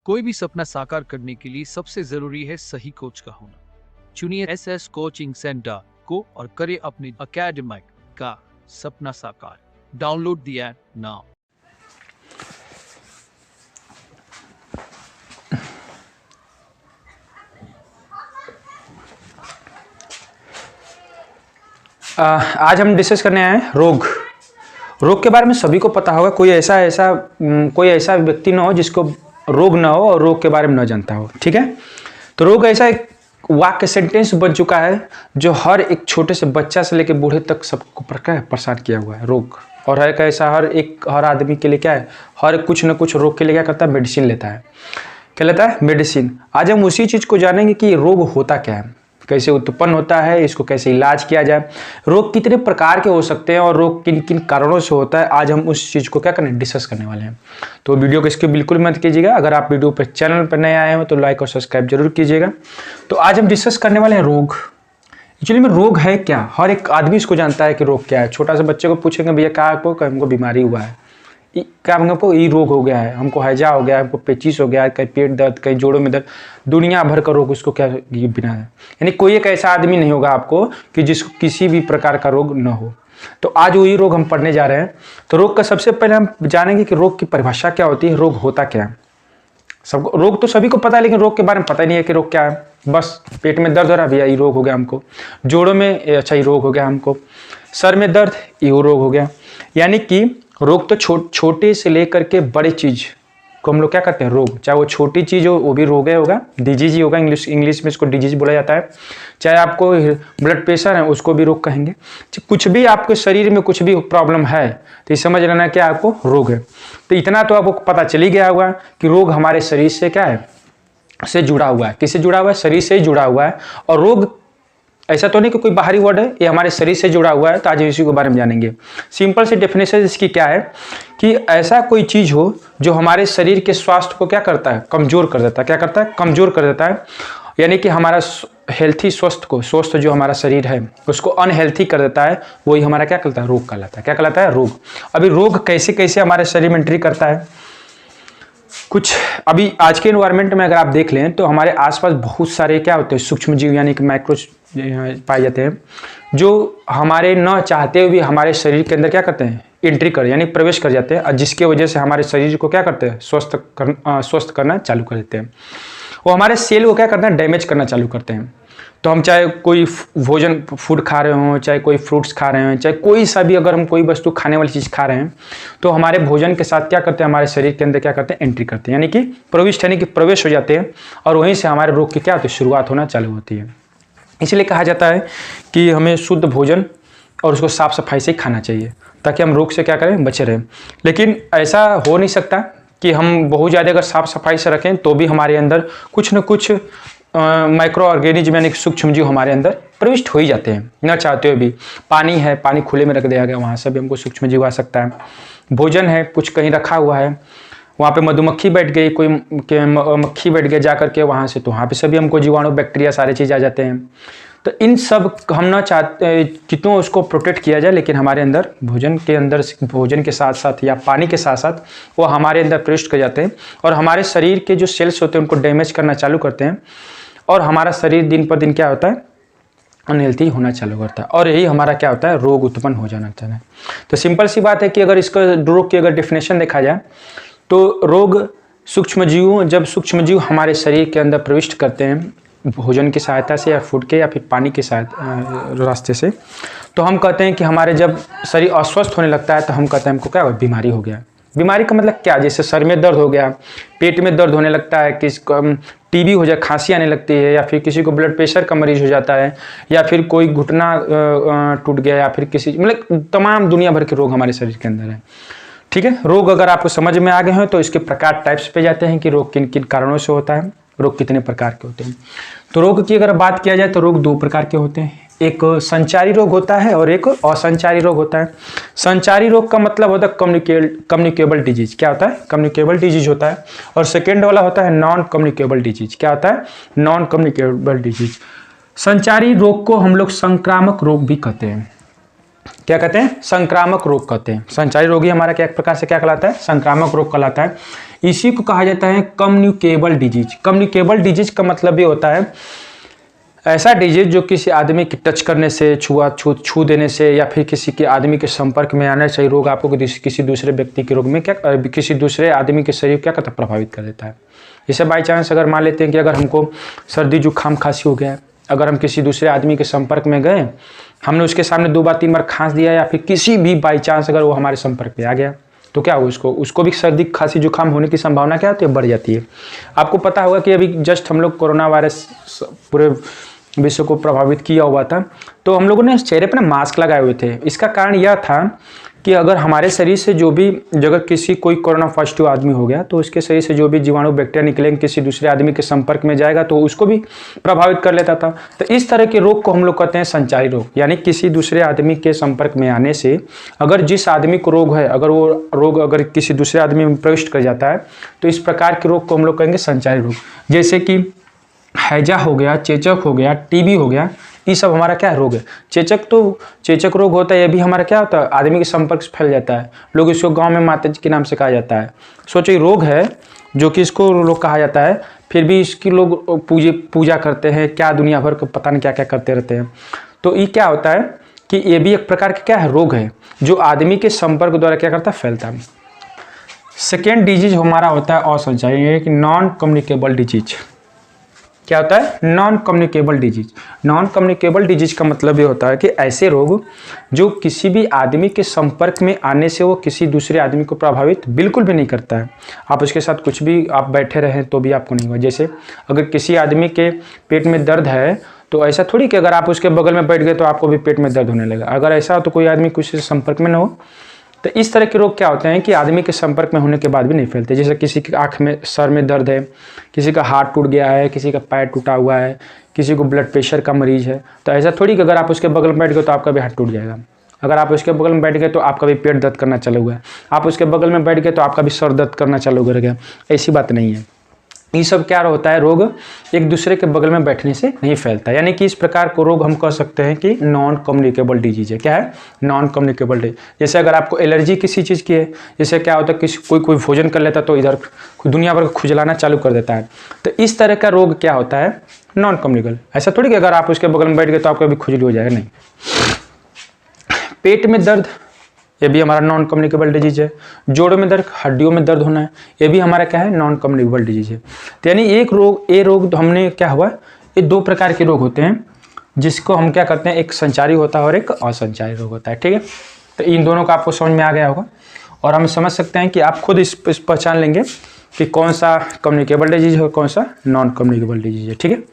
कोई भी सपना साकार करने के लिए सबसे जरूरी है सही कोच का होना। चुनिए SS कोचिंग सेंटर को और करें अपने एकेडमिक का सपना साकार। Download the app now. आज हम डिस्कस करने आए हैं रोग। रोग के बारे में सभी को पता होगा। कोई ऐसा व्यक्ति ना हो जिसको रोग ना हो और रोग के बारे में न जानता हो। ठीक है, तो रोग ऐसा एक वाक्य सेंटेंस बन चुका है जो हर एक छोटे से बच्चा से लेकर बूढ़े तक सबको परेशान किया हुआ है रोग। और है कैसा, हर आदमी के लिए क्या है, हर कुछ न कुछ रोग के लिए क्या करता है, मेडिसिन लेता है। क्या लेता है? मेडिसिन। आज हम उसी चीज़ को जानेंगे कि रोग होता क्या है, कैसे उत्पन्न होता है, इसको कैसे इलाज किया जाए, रोग कितने प्रकार के हो सकते हैं और रोग किन किन कारणों से होता है। आज हम उस चीज़ को क्या करने डिस्कस करने वाले हैं। तो वीडियो को इसके बिल्कुल मत कीजिएगा। अगर आप वीडियो पर चैनल पर नए आए हो तो लाइक और सब्सक्राइब जरूर कीजिएगा। तो आज हम डिस्कस करने वाले हैं रोग। एक्चुअली में रोग है क्या, हर एक आदमी इसको जानता है कि रोग क्या है। छोटा सा बच्चे को पूछेंगे भैया क्या आपको, हमको बीमारी हुआ है, क्या हमको ये रोग हो गया है, हमको हैजा हो गया है, हमको पेचिस हो गया है, कहीं पेट दर्द, कहीं जोड़ों में दर्द, दुनिया भर का रोग उसको क्या बिना है। यानी कोई एक ऐसा आदमी नहीं होगा आपको कि जिसको किसी भी प्रकार का रोग न हो। तो आज वही रोग हम पढ़ने जा रहे हैं। तो रोग का सबसे पहले हम जानेंगे कि रोग की परिभाषा क्या होती है, रोग होता क्या है। सबको रोग तो सभी को पता है, लेकिन रोग के बारे में पता ही नहीं है कि रोग क्या है। बस पेट में दर्द हो रहा है, भैया ये रोग हो गया हमको। जोड़ों में अच्छा ये रोग हो गया हमको। सर में दर्द, ये रोग हो गया। यानी कि रोग तो छोटे से लेकर के बड़े चीज को हम लोग क्या करते हैं रोग। चाहे वो छोटी चीज हो वो भी रोग होगा, डिजीज ही होगा। इंग्लिश में इसको डिजीज बोला जाता है। चाहे आपको ब्लड प्रेशर है उसको भी रोग कहेंगे। कुछ भी आपके शरीर में कुछ भी प्रॉब्लम है तो ये समझ लेना क्या आपको रोग है। तो इतना तो आपको पता चल ही गया होगा कि रोग हमारे शरीर से क्या है, से जुड़ा हुआ है। किससे जुड़ा हुआ है? शरीर से ही जुड़ा हुआ है। और रोग ऐसा तो नहीं कि कोई बाहरी वर्ड है, ये हमारे शरीर से जुड़ा हुआ है। तो आज इसी के बारे में जानेंगे। सिंपल सी डेफिनेशन इसकी क्या है कि ऐसा कोई चीज हो जो हमारे शरीर के स्वास्थ्य को क्या करता है, कमजोर कर देता है। क्या करता है? कमजोर कर देता है। यानी कि हमारा हेल्थी स्वस्थ जो हमारा शरीर है उसको अनहेल्थी कर देता है। वही हमारा क्या कहलाता है, रोग कहलाता है। क्या कहलाता है? रोग। अभी रोग कैसे कैसे हमारे शरीर में एंट्री करता है, कुछ अभी आज के एनवायरनमेंट में अगर आप देख लें तो हमारे आसपास बहुत सारे क्या होते हैं, सूक्ष्म जीव यानी कि माइक्रो पाए जाते हैं, जो हमारे न चाहते हुए भी हमारे शरीर के अंदर क्या करते हैं, एंट्री कर यानी प्रवेश कर जाते हैं। और जिसके वजह से हमारे शरीर को क्या करते हैं, स्वस्थ करना चालू कर देते हैं। वो हमारे सेल को क्या करते हैं, डैमेज करना चालू करते हैं। तो हम चाहे कोई फूड खा रहे हों, चाहे कोई फ्रूट्स खा रहे हैं, चाहे कोई सा भी अगर हम कोई वस्तु खाने वाली चीज़ खा रहे हैं तो हमारे भोजन के साथ क्या करते हैं, हमारे शरीर के अंदर क्या करते हैं, एंट्री करते हैं। यानी कि प्रविष्ट यानी कि प्रवेश हो जाते हैं। और वहीं से हमारे रोग की क्या होती है, शुरुआत होना चालू होती है। इसलिए कहा जाता है कि हमें शुद्ध भोजन और उसको साफ सफाई से खाना चाहिए ताकि हम रोग से क्या करें, बचे रहें। लेकिन ऐसा हो नहीं सकता कि हम बहुत ज़्यादा अगर साफ सफाई से रखें तो भी हमारे अंदर कुछ न कुछ माइक्रो ऑर्गेनिज्म यानी सूक्ष्म जीव हमारे अंदर प्रविष्ट हो ही जाते हैं न चाहते हुए भी। पानी है, पानी खुले में रख दिया गया, वहाँ से भी हमको सूक्ष्म जीव आ सकता है। भोजन है, कुछ कहीं रखा हुआ है, वहाँ पे मधुमक्खी बैठ गई, कोई मक्खी बैठ गया जा करके वहाँ से, तो वहाँ पे सभी हमको जीवाणु बैक्टीरिया सारे चीज़ आ जाते हैं। तो इन सब हम ना चाहते कितनों उसको प्रोटेक्ट किया जाए, लेकिन हमारे अंदर भोजन के साथ साथ या पानी के साथ साथ वो हमारे अंदर प्रविष्ट कर जाते हैं और हमारे शरीर के जो सेल्स होते हैं उनको डैमेज करना चालू करते हैं। और हमारा शरीर दिन पर दिन क्या होता है, अनहेल्थी होना चालू करता है। और यही हमारा क्या होता है, रोग उत्पन्न हो जाना चाहिए। तो सिंपल सी बात है कि अगर इसका रोग की अगर डेफिनेशन देखा जाए तो रोग जब सूक्ष्म जीव हमारे शरीर के अंदर प्रविष्ट करते हैं भोजन की सहायता से या फूड के या फिर पानी के रास्ते से, तो हम कहते हैं कि हमारे जब शरीर अस्वस्थ होने लगता है तो हम कहते हैं हमको क्या हो, बीमारी हो गया। बीमारी का मतलब क्या, जैसे सर में दर्द हो गया, पेट में दर्द होने लगता है, किसी को टीबी हो जाए, खांसी आने लगती है, या फिर किसी को ब्लड प्रेशर का मरीज हो जाता है, या फिर कोई घुटना टूट गया, या फिर किसी मतलब तमाम दुनिया भर के रोग हमारे शरीर के अंदर है। ठीक है, रोग अगर आपको समझ में आ गए हैं तो इसके प्रकार टाइप्स पे जाते हैं कि रोग किन किन कारणों से होता है, रोग कितने प्रकार के होते हैं। तो रोग की अगर बात किया जाए तो रोग दो प्रकार के होते हैं, एक संचारी रोग होता है और एक असंचारी रोग होता है। संचारी रोग का मतलब होता है कम्युनिकेबल डिजीज। क्या होता है, कम्युनिकेबल डिजीज होता है। और सेकेंड वाला होता है नॉन कम्युनिकेबल डिजीज। क्या होता है, नॉन कम्युनिकेबल डिजीज। संचारी रोग को हम लोग संक्रामक रोग भी कहते हैं। क्या कहते हैं, संक्रामक रोग कहते हैं। संचारी रोग ही हमारा क्या एक प्रकार से क्या कहलाता है, संक्रामक रोग कहलाता है। इसी को कहा जाता है कम्युनिकेबल डिजीज। कम्युनिकेबल डिजीज का मतलब ये होता है ऐसा डिजीज जो किसी आदमी के टच करने से, छू देने से, या फिर किसी के आदमी के संपर्क में आने से रोग आपको किसी दूसरे व्यक्ति के रोग में क्या, किसी दूसरे आदमी के शरीर क्या करता है, प्रभावित कर देता है। जैसे बाई चांस अगर मान लेते हैं कि अगर हमको सर्दी जुकाम खांसी हो गया है, अगर हम किसी दूसरे आदमी के संपर्क में गए, हमने उसके सामने 2 बार 3 बार खांस दिया, या फिर किसी भी बाई चांस अगर वो हमारे संपर्क में आ गया, तो क्या हो, उसको भी सर्दी खांसी जुकाम होने की संभावना क्या होती है, बढ़ जाती है। आपको पता होगा कि अभी जस्ट हम लोग कोरोना वायरस पूरे विश्व को प्रभावित किया हुआ था, तो हम लोगों ने चेहरे पर ना मास्क लगाए हुए थे। इसका कारण यह था कि अगर हमारे शरीर से जो भी, अगर कोई कोरोना पॉजिटिव आदमी हो गया, तो उसके शरीर से जो भी जीवाणु बैक्टीरिया निकलेंगे, किसी दूसरे आदमी के संपर्क में जाएगा तो उसको भी प्रभावित कर लेता था। तो इस तरह के रोग को हम लोग कहते हैं संचारी रोग, यानी किसी दूसरे आदमी के संपर्क में आने से अगर जिस आदमी को रोग है, अगर वो रोग अगर किसी दूसरे आदमी में प्रविष्ट कर जाता है, तो इस प्रकार के रोग को हम लोग कहेंगे संचारी रोग। जैसे कि हैजा हो गया, चेचक हो गया, टीबी हो गया, ये सब हमारा क्या रोग है। चेचक रोग होता है, ये भी हमारा क्या होता है, आदमी के संपर्क से फैल जाता है। लोग इसको गांव में माता जी के नाम से कहा जाता है। सोचो ये रोग है जो कि इसको लोग कहा जाता है, फिर भी इसकी लोग पूजा करते हैं, क्या दुनिया भर का पता नहीं क्या क्या करते रहते हैं। तो ये क्या होता है कि ये भी एक प्रकार का क्या है, रोग है, जो आदमी के संपर्क द्वारा क्या करता है, फैलता है। सेकेंड डिजीज हमारा होता है असंचारी, नॉन कम्युनिकेबल डिजीज। क्या होता है, non communicable disease. Non communicable disease का मतलब ये होता है कि ऐसे रोग जो किसी भी आदमी के संपर्क में आने से वो किसी दूसरे आदमी को प्रभावित बिल्कुल भी नहीं करता है। आप उसके साथ कुछ भी आप बैठे रहें तो भी आपको नहीं हुआ। जैसे अगर किसी आदमी के पेट में दर्द है, तो ऐसा थोड़ी कि अगर आप उसके बगल में बैठ गए तो आपको भी पेट में दर्द होने लगा। अगर ऐसा हो तो कोई आदमी किसी से संपर्क में ना हो। तो इस तरह के रोग क्या होते हैं कि आदमी के संपर्क में होने के बाद भी नहीं फैलते। जैसे किसी की आँख में, सर में दर्द है, किसी का हाथ टूट गया है, किसी का पैर टूटा हुआ है, किसी को ब्लड प्रेशर का मरीज है, तो ऐसा थोड़ी कि अगर आप उसके बगल में बैठ गए तो आपका भी हाथ टूट जाएगा। अगर आप उसके बगल में बैठ गए तो आपका भी पेट दर्द करना चालू हुआ, आप उसके बगल में बैठ गए तो आपका भी सर दर्द करना चालू कर गया। ऐसी बात नहीं है। ये सब क्या होता है, रोग एक दूसरे के बगल में बैठने से नहीं फैलता। यानी कि इस प्रकार को रोग हम कह सकते हैं कि नॉन कम्युनिकेबल डिजीज है। क्या है, नॉन कम्युनिकेबल डिजीज। जैसे अगर आपको एलर्जी किसी चीज़ की है, जैसे क्या होता है कोई भोजन कर लेता तो इधर दुनिया भर खुजलाना चालू कर देता है। तो इस तरह का रोग क्या होता है, नॉन कम्युनिकेबल। ऐसा थोड़ी कि अगर आप उसके बगल में बैठ गए तो आपको भी खुजली हो जाएगा, नहीं। पेट में दर्द, ये भी हमारा नॉन कम्युनिकेबल डिजीज है। जोड़ों में दर्द, हड्डियों में दर्द होना है, ये भी हमारा क्या है, नॉन कम्युनिकेबल डिजीज है। तो यानी एक रोग, ये रोग तो हमने क्या हुआ, ये 2 प्रकार के रोग होते हैं जिसको हम क्या करते हैं, एक संचारी होता है और एक असंचारी रोग होता है। ठीक है, तो इन दोनों का आपको समझ में आ गया होगा और हम समझ सकते हैं कि आप खुद इस पहचान लेंगे कि कौन सा कम्युनिकेबल डिजीज है और कौन सा नॉन कम्युनिकेबल डिजीज है। ठीक है।